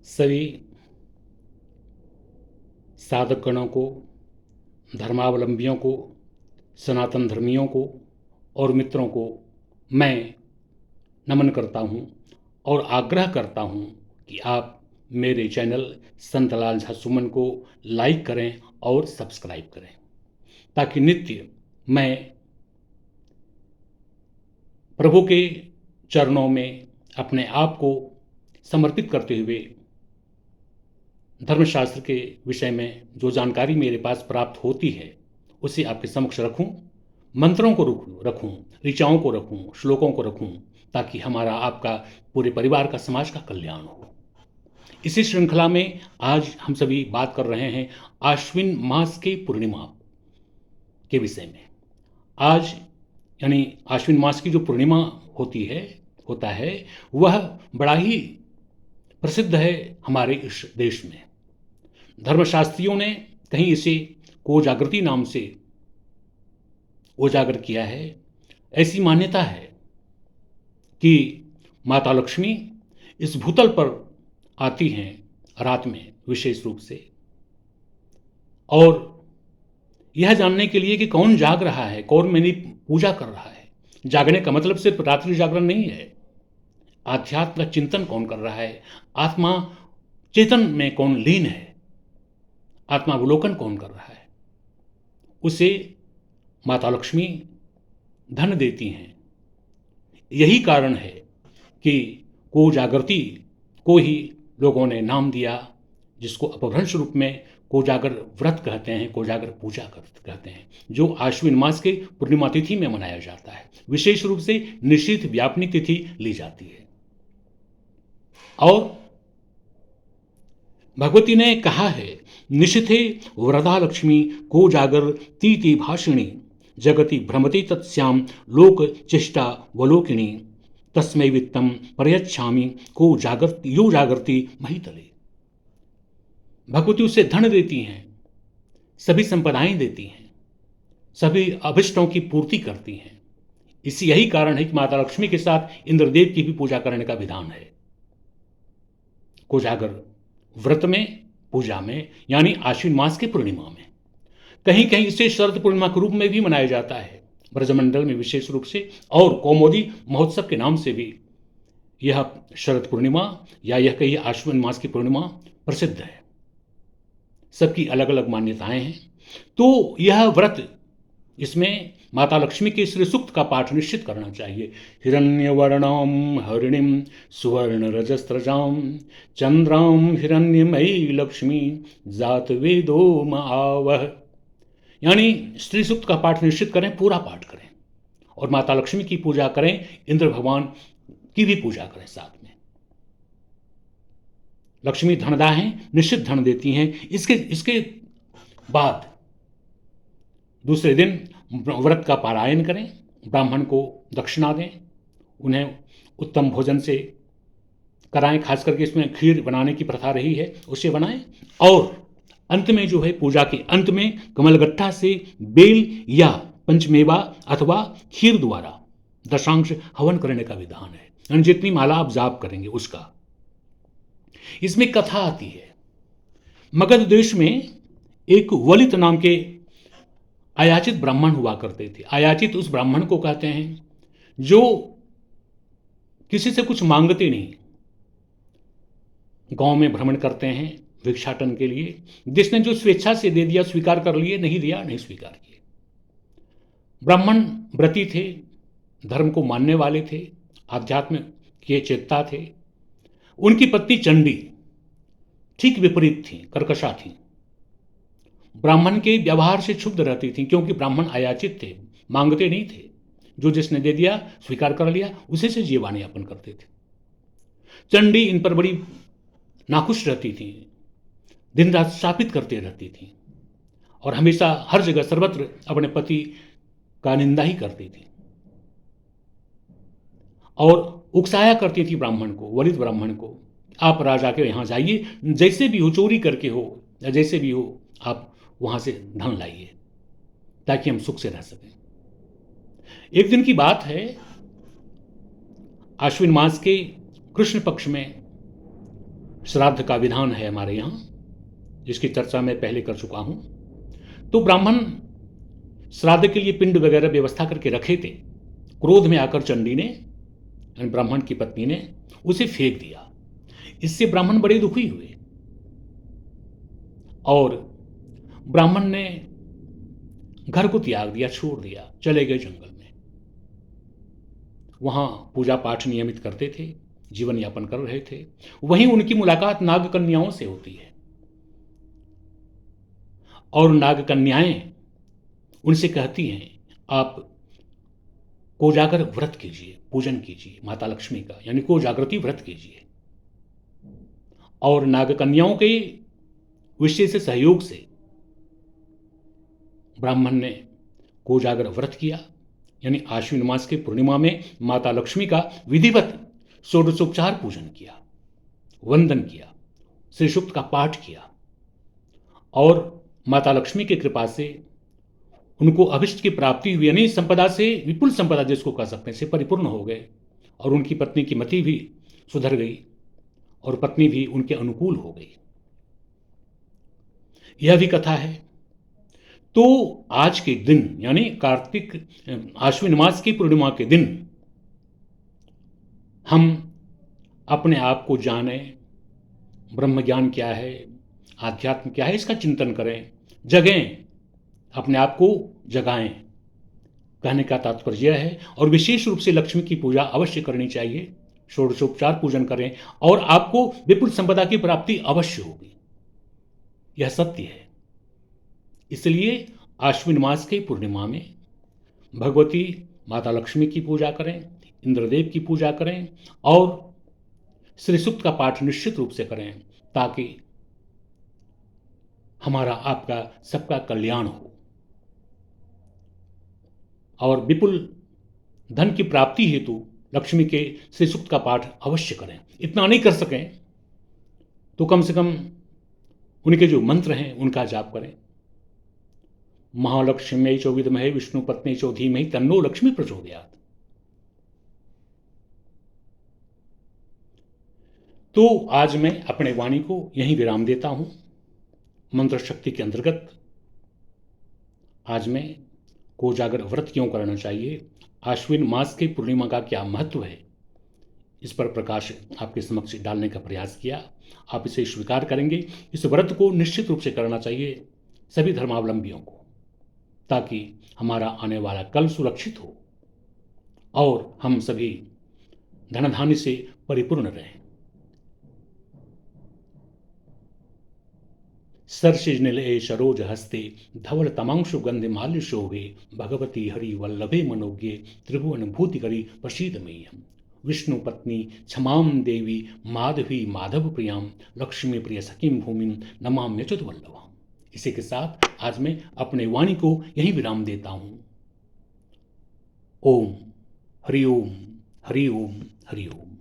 सभी साधकगणों को, धर्मावलंबियों को, सनातन धर्मियों को और मित्रों को मैं नमन करता हूँ और आग्रह करता हूँ कि आप मेरे चैनल संत लाल झा सुमन को लाइक करें और सब्सक्राइब करें, ताकि नित्य मैं प्रभु के चरणों में अपने आप को समर्पित करते हुए धर्मशास्त्र के विषय में जो जानकारी मेरे पास प्राप्त होती है उसे आपके समक्ष रखूं, मंत्रों को रखूं, ऋचाओं को रखूं, श्लोकों को रखूं, ताकि हमारा, आपका, पूरे परिवार का, समाज का कल्याण हो। इसी श्रृंखला में आज हम सभी बात कर रहे हैं आश्विन मास के पूर्णिमा के विषय में। आज यानी आश्विन मास की जो पूर्णिमा होता है वह बड़ा ही प्रसिद्ध है हमारे इस देश में। धर्मशास्त्रियों ने कहीं इसे कोजागृति नाम से उजागर किया है। ऐसी मान्यता है कि माता लक्ष्मी इस भूतल पर आती हैं रात में विशेष रूप से, और यह जानने के लिए कि कौन जाग रहा है, कौन मेरी पूजा कर रहा है। जागने का मतलब सिर्फ रात्रि जागरण नहीं है, आध्यात्म का चिंतन कौन कर रहा है, आत्मा चेतन में कौन लीन है, आत्मावलोकन कौन कर रहा है, उसे माता लक्ष्मी धन देती हैं। यही कारण है कि कोजागृति को ही लोगों ने नाम दिया, जिसको अपभ्रंश रूप में कोजागर व्रत कहते हैं, कोजागर पूजा कहते हैं, जो आश्विन मास के पूर्णिमा तिथि में मनाया जाता है। विशेष रूप से निशीथ व्यापनी तिथि ली जाती है। और भगवती ने कहा है, निशिथे वरदा लक्ष्मी कोजागर तीति भाषिणी जगति भ्रमति तत्स्याम लोक चेष्टा वलोकिनी तस्मै वित्तम प्रयच्छामि को जागृति यो जागृति महितले। भगवती उसे धन देती हैं, सभी संपदाएं देती हैं, सभी अभिष्टों की पूर्ति करती हैं। इसी यही कारण है कि माता लक्ष्मी के साथ इंद्रदेव की भी पूजा करने का विधान है। कोजागर व्रत में, पूजा में, यानी आश्विन मास के पूर्णिमा में। कहीं कहीं इसे शरद पूर्णिमा के रूप में भी मनाया जाता है ब्रजमंडल में विशेष रूप से, और कौमुदी महोत्सव के नाम से भी यह शरद पूर्णिमा या यह कहिए आश्विन मास की पूर्णिमा प्रसिद्ध है। सबकी अलग अलग मान्यताएं हैं। तो यह व्रत, इसमें माता लक्ष्मी के श्री सूक्त का पाठ निश्चित करना चाहिए। हिरण्यवर्णाम हरिणीम सुवर्ण रजस्त्रजाम चंद्राम हिरण्यमयी लक्ष्मी जात वेदो मावह। यानी श्री सूक्त का पाठ निश्चित करें, पूरा पाठ करें, और माता लक्ष्मी की पूजा करें, इंद्र भगवान की भी पूजा करें साथ में। लक्ष्मी धनदा हैं, निश्चित धन देती हैं। इसके बाद दूसरे दिन व्रत का पारायण करें, ब्राह्मण को दक्षिणा दें, उन्हें उत्तम भोजन से कराएं। खास करके इसमें खीर बनाने की प्रथा रही है, उसे बनाएं। और अंत में जो है, पूजा के अंत में कमलगट्टा से बेल या पंचमेवा अथवा खीर द्वारा दशांश हवन करने का विधान है, यानी जितनी माला आप जाप करेंगे उसका। इसमें कथा आती है। मगध देश में एक वलित नाम के अयाचित ब्राह्मण हुआ करते थे। अयाचित उस ब्राह्मण को कहते हैं जो किसी से कुछ मांगते नहीं, गांव में भ्रमण करते हैं भिक्षाटन के लिए। जिसने जो स्वेच्छा से दे दिया स्वीकार कर लिए, नहीं दिया नहीं स्वीकार किए। ब्राह्मण व्रती थे, धर्म को मानने वाले थे, आध्यात्म के चेता थे। उनकी पत्नी चंडी ठीक विपरीत थी, कर्कशा थी, ब्राह्मण के व्यवहार से क्षुब्ध रहती थी, क्योंकि ब्राह्मण अयाचित थे, मांगते नहीं थे, जो जिसने दे दिया स्वीकार कर लिया उसी से जीवन यापन करते थे। चंडी इन पर बड़ी नाखुश रहती थी, दिन रात शापित करते रहती थी, और हमेशा हर जगह सर्वत्र अपने पति का निंदा ही करती थी, और उकसाया करती थी ब्राह्मण को, वलित ब्राह्मण को, आप राजा के यहाँ जाइए, जैसे भी हो, चोरी करके हो या जैसे भी हो, आप वहां से धन लाइए ताकि हम सुख से रह सकें। एक दिन की बात है, आश्विन मास के कृष्ण पक्ष में श्राद्ध का विधान है हमारे यहाँ, जिसकी चर्चा मैं पहले कर चुका हूं। तो ब्राह्मण श्राद्ध के लिए पिंड वगैरह व्यवस्था करके रखे थे। क्रोध में आकर चंडी ने, यानी ब्राह्मण की पत्नी ने, उसे फेंक दिया। इससे ब्राह्मण बड़े दुखी हुए और ब्राह्मण ने घर को त्याग दिया, छोड़ दिया, चले गए जंगल में। वहां पूजा पाठ नियमित करते थे, जीवन यापन कर रहे थे। वहीं उनकी मुलाकात नाग कन्याओं से होती है और नाग कन्याएं उनसे कहती हैं, आप कोजागर व्रत कीजिए, पूजन कीजिए माता लक्ष्मी का, यानी कोजागृति व्रत कीजिए। और नाग कन्याओं के विशेष सहयोग से ब्राह्मण ने कोजागर व्रत किया, यानी आश्विन मास के पूर्णिमा में माता लक्ष्मी का विधिवत षोडशोपचार पूजन किया, वंदन किया, श्री सूक्त का पाठ किया और माता लक्ष्मी की कृपा से उनको अभिष्ट की प्राप्ति हुई, यानी संपदा से, विपुल संपदा जिसको कह सकते हैं, से परिपूर्ण हो गए। और उनकी पत्नी की मति भी सुधर गई और पत्नी भी उनके अनुकूल हो गई। यह भी कथा है। तो आज के दिन, यानी कार्तिक आश्विन मास की पूर्णिमा के दिन, हम अपने आप को जाने, ब्रह्म ज्ञान क्या है, आध्यात्म क्या है, इसका चिंतन करें, जगें, अपने आप को जगाएं, कहने का तात्पर्य यह है। और विशेष रूप से लक्ष्मी की पूजा अवश्य करनी चाहिए, षोडशोपचार पूजन करें और आपको विपुल संपदा की प्राप्ति अवश्य होगी। यह सत्य है। इसलिए आश्विन मास के पूर्णिमा में भगवती माता लक्ष्मी की पूजा करें, इंद्रदेव की पूजा करें और श्री सूक्त का पाठ निश्चित रूप से करें, ताकि हमारा, आपका, सबका कल्याण हो और विपुल धन की प्राप्ति हेतु लक्ष्मी के श्री सूक्त का पाठ अवश्य करें। इतना नहीं कर सकें तो कम से कम उनके जो मंत्र हैं उनका जाप करें। महालक्ष्मी चो विद्महे विष्णु पत्नी चो धीमहि तन्नो लक्ष्मी प्रचोदयात्। तो आज मैं अपने वाणी को यहीं विराम देता हूं। मंत्र शक्ति के अंतर्गत आज मैं कोजागर व्रत क्यों करना चाहिए, आश्विन मास के पूर्णिमा का क्या महत्व है, इस पर प्रकाश आपके समक्ष डालने का प्रयास किया। आप इसे स्वीकार करेंगे। इस व्रत को निश्चित रूप से करना चाहिए सभी धर्मावलंबियों को, ताकि हमारा आने वाला कल सुरक्षित हो और हम सभी धनधान्य से परिपूर्ण रहें। सरसिजनिलये सरोज हस्ते धवल तमांशु गंधे माल्य शोभे भगवती हरि वल्लभे मनोज्ञे त्रिभुवन भूतिकरी प्रसीद मेयम। विष्णु पत्नी क्षमाम देवी माधवी माधव प्रियाम लक्ष्मी प्रिय सखीम भूमिम नमाम्यच्युत वल्लभाम। इसी के साथ आज मैं अपने वाणी को यहीं विराम देता हूं। ओम हरि ओम हरि ओम हरि ओम।